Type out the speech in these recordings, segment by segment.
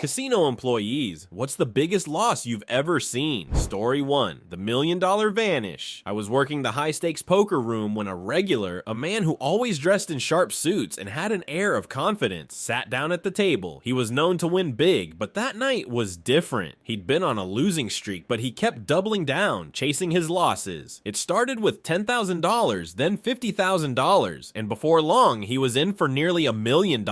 Casino employees, what's the biggest loss you've ever seen? Story 1, the $1 million vanish. I was working the high stakes poker room when a regular, a man who always dressed in sharp suits and had an air of confidence, sat down at the table. He was known to win big, but that night was different. He'd been on a losing streak, but he kept doubling down, chasing his losses. It started with $10,000, then $50,000, and before long, he was in for nearly $1 million.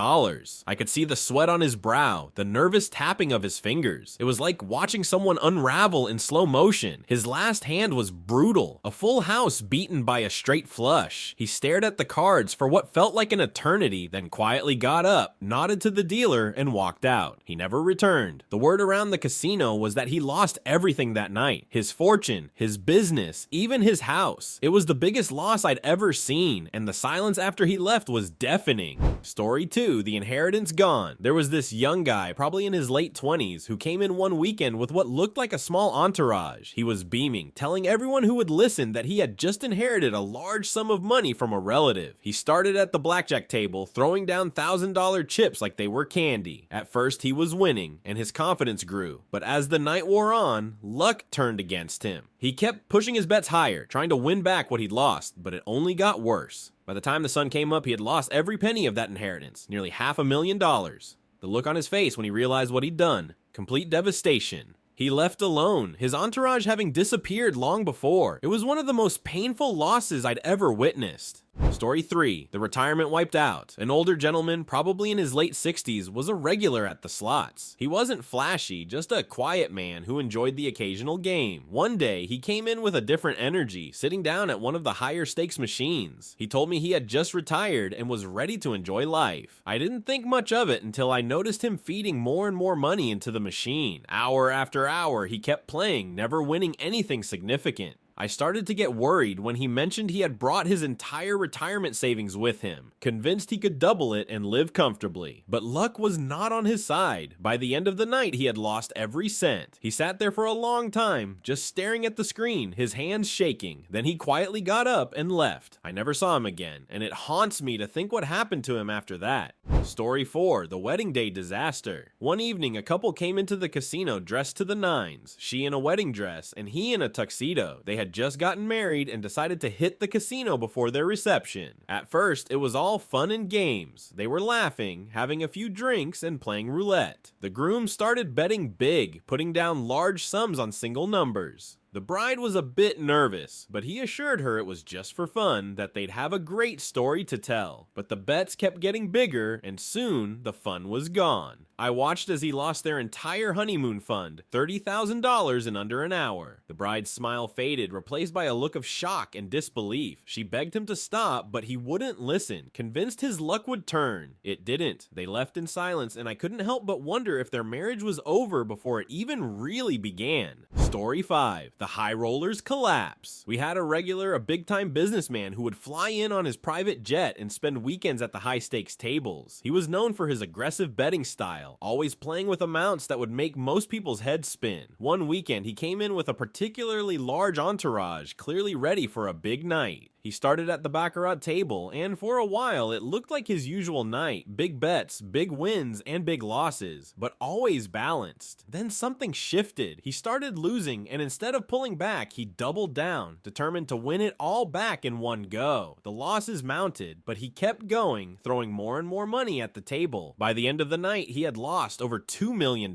I could see the sweat on his brow, the nervous tapping of his fingers. It was like watching someone unravel in slow motion. His last hand was brutal, a full house beaten by a straight flush. He stared at the cards for what felt like an eternity, then quietly got up, nodded to the dealer, and walked out. He never returned. The word around the casino was that he lost everything that night. His fortune, his business, even his house. It was the biggest loss I'd ever seen, and the silence after he left was deafening. Story 2, the inheritance gone. There was this young guy, probably in his late 20s, who came in one weekend with what looked like a small entourage. He was beaming, telling everyone who would listen that he had just inherited a large sum of money from a relative. He started at the blackjack table, throwing down $1,000 chips like they were candy. At first, he was winning, and his confidence grew. But as the night wore on, luck turned against him. He kept pushing his bets higher, trying to win back what he'd lost, but it only got worse. By the time the sun came up, he had lost every penny of that inheritance, nearly $500,000. The look on his face when he realized what he'd done, complete devastation. He left alone, his entourage having disappeared long before. It was one of the most painful losses I'd ever witnessed. Story 3, the retirement wiped out. An older gentleman, probably in his late 60s, was a regular at the slots. He wasn't flashy, just a quiet man who enjoyed the occasional game. One day, he came in with a different energy, sitting down at one of the higher stakes machines. He told me he had just retired and was ready to enjoy life. I didn't think much of it until I noticed him feeding more and more money into the machine. Hour after hour, he kept playing, never winning anything significant. I started to get worried when he mentioned he had brought his entire retirement savings with him, convinced he could double it and live comfortably. But luck was not on his side. By the end of the night, he had lost every cent. He sat there for a long time, just staring at the screen, his hands shaking. Then he quietly got up and left. I never saw him again, and it haunts me to think what happened to him after that. Story 4, the wedding day disaster. One evening, a couple came into the casino dressed to the nines, she in a wedding dress and he in a tuxedo. They had just gotten married and decided to hit the casino before their reception. At first, it was all fun and games. They were laughing, having a few drinks, and playing roulette. The groom started betting big, putting down large sums on single numbers. The bride was a bit nervous, but he assured her it was just for fun, that they'd have a great story to tell. But the bets kept getting bigger, and soon the fun was gone. I watched as he lost their entire honeymoon fund, $30,000 in under an hour. The bride's smile faded, replaced by a look of shock and disbelief. She begged him to stop, but he wouldn't listen, convinced his luck would turn. It didn't. They left in silence, and I couldn't help but wonder if their marriage was over before it even really began. Story 5, the high rollers collapse. We had a big-time businessman who would fly in on his private jet and spend weekends at the high-stakes tables. He was known for his aggressive betting style, always playing with amounts that would make most people's heads spin. One weekend, he came in with a particularly large entourage, clearly ready for a big night. He started at the baccarat table, and for a while, it looked like his usual night. Big bets, big wins, and big losses, but always balanced. Then something shifted. He started losing, and instead of pulling back, he doubled down, determined to win it all back in one go. The losses mounted, but he kept going, throwing more and more money at the table. By the end of the night, he had lost over $2 million.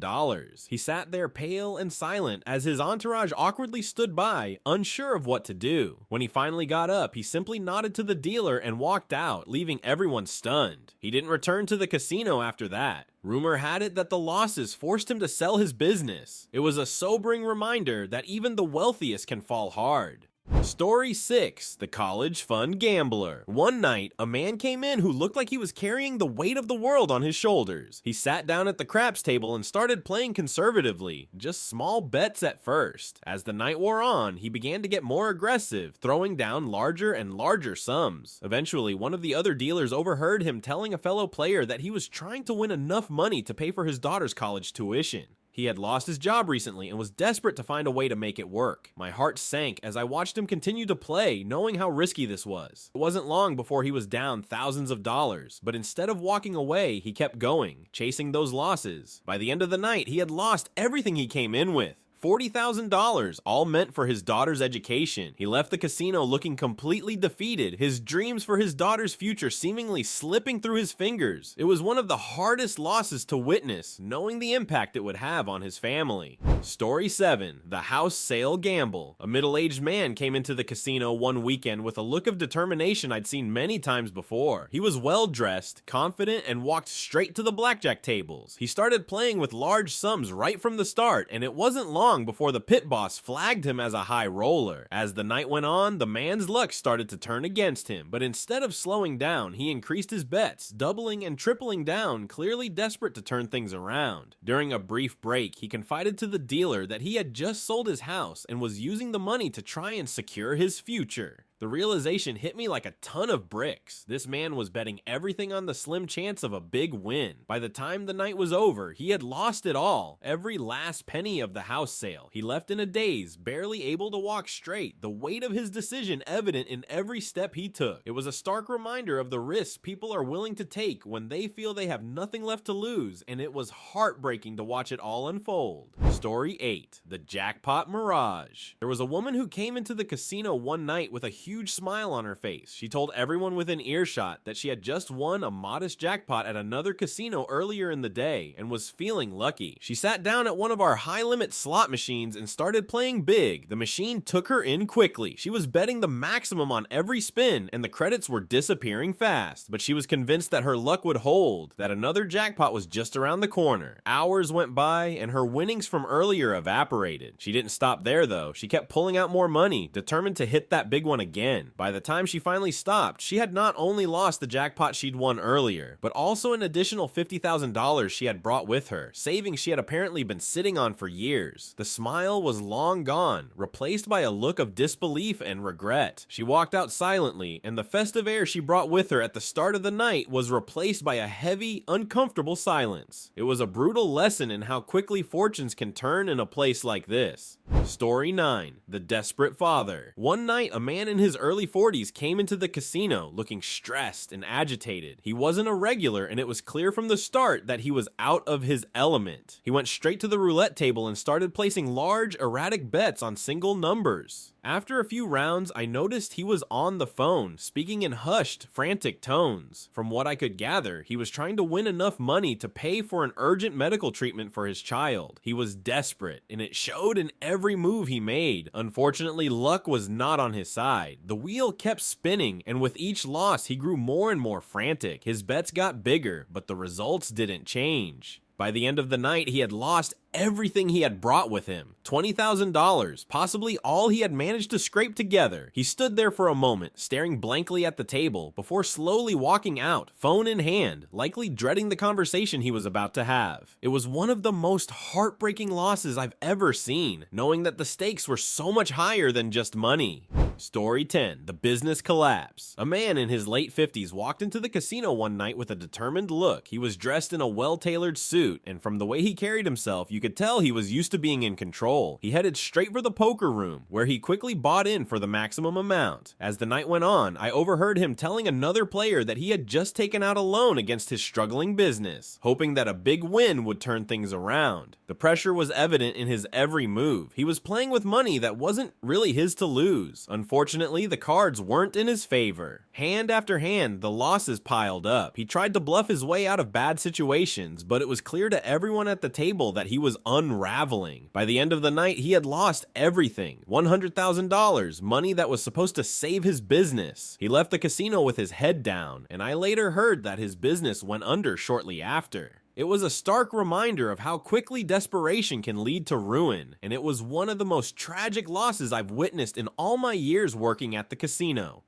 He sat there pale and silent as his entourage awkwardly stood by, unsure of what to do. When he finally got up, he simply nodded to the dealer and walked out, leaving everyone stunned. He didn't return to the casino after that. Rumor had it that the losses forced him to sell his business. It was a sobering reminder that even the wealthiest can fall hard. Story 6, the college fund gambler. One night, a man came in who looked like he was carrying the weight of the world on his shoulders. He sat down at the craps table and started playing conservatively, just small bets at first. As the night wore on, he began to get more aggressive, throwing down larger and larger sums. Eventually, one of the other dealers overheard him telling a fellow player that he was trying to win enough money to pay for his daughter's college tuition. He had lost his job recently and was desperate to find a way to make it work. My heart sank as I watched him continue to play, knowing how risky this was. It wasn't long before he was down thousands of dollars, but instead of walking away, he kept going, chasing those losses. By the end of the night, he had lost everything he came in with. $40,000, all meant for his daughter's education. He left the casino looking completely defeated, his dreams for his daughter's future seemingly slipping through his fingers. It was one of the hardest losses to witness, knowing the impact it would have on his family. Story 7. The House Sale Gamble. A middle-aged man came into the casino one weekend with a look of determination I'd seen many times before. He was well-dressed, confident, and walked straight to the blackjack tables. He started playing with large sums right from the start, and it wasn't long before the pit boss flagged him as a high roller. As the night went on, the man's luck started to turn against him, but instead of slowing down, he increased his bets, doubling and tripling down, clearly desperate to turn things around. During a brief break, he confided to the dealer that he had just sold his house and was using the money to try and secure his future. The realization hit me like a ton of bricks. This man was betting everything on the slim chance of a big win. By the time the night was over, he had lost it all, every last penny of the house sale. He left in a daze, barely able to walk straight, the weight of his decision evident in every step he took. It was a stark reminder of the risks people are willing to take when they feel they have nothing left to lose, and it was heartbreaking to watch it all unfold. Story 8. The Jackpot Mirage. There was a woman who came into the casino one night with a huge smile on her face. She told everyone within earshot that she had just won a modest jackpot at another casino earlier in the day and was feeling lucky. She sat down at one of our high-limit slot machines and started playing big. The machine took her in quickly. She was betting the maximum on every spin, and the credits were disappearing fast. But she was convinced that her luck would hold, that another jackpot was just around the corner. Hours went by, and her winnings from earlier evaporated. She didn't stop there, though. She kept pulling out more money, determined to hit that big one again. By the time she finally stopped, she had not only lost the jackpot she'd won earlier, but also an additional $50,000 she had brought with her, savings she had apparently been sitting on for years. The smile was long gone, replaced by a look of disbelief and regret. She walked out silently, and the festive air she brought with her at the start of the night was replaced by a heavy, uncomfortable silence. It was a brutal lesson in how quickly fortunes can turn in a place like this. Story 9. The Desperate Father. One night, a man in his early 40s came into the casino looking stressed and agitated. He wasn't a regular, and it was clear from the start that he was out of his element. He went straight to the roulette table and started placing large, erratic bets on single numbers. After a few rounds, I noticed he was on the phone, speaking in hushed, frantic tones. From what I could gather, he was trying to win enough money to pay for an urgent medical treatment for his child. He was desperate, and it showed in every move he made. Unfortunately, luck was not on his side. The wheel kept spinning, and with each loss, he grew more and more frantic. His bets got bigger, but the results didn't change. By the end of the night, he had lost everything he had brought with him. $20,000, possibly all he had managed to scrape together. He stood there for a moment, staring blankly at the table, before slowly walking out, phone in hand, likely dreading the conversation he was about to have. It was one of the most heartbreaking losses I've ever seen, knowing that the stakes were so much higher than just money. Story 10. The Business Collapse. A man in his late 50s walked into the casino one night with a determined look. He was dressed in a well-tailored suit, and from the way he carried himself, you could tell he was used to being in control. He headed straight for the poker room, where he quickly bought in for the maximum amount. As the night went on, I overheard him telling another player that he had just taken out a loan against his struggling business, hoping that a big win would turn things around. The pressure was evident in his every move. He was playing with money that wasn't really his to lose. Unfortunately, the cards weren't in his favor. Hand after hand, the losses piled up. He tried to bluff his way out of bad situations, but it was clear to everyone at the table that he was unraveling. By the end of the night, he had lost everything. $100,000, money that was supposed to save his business. He left the casino with his head down, and I later heard that his business went under shortly after. It was a stark reminder of how quickly desperation can lead to ruin, and it was one of the most tragic losses I've witnessed in all my years working at the casino.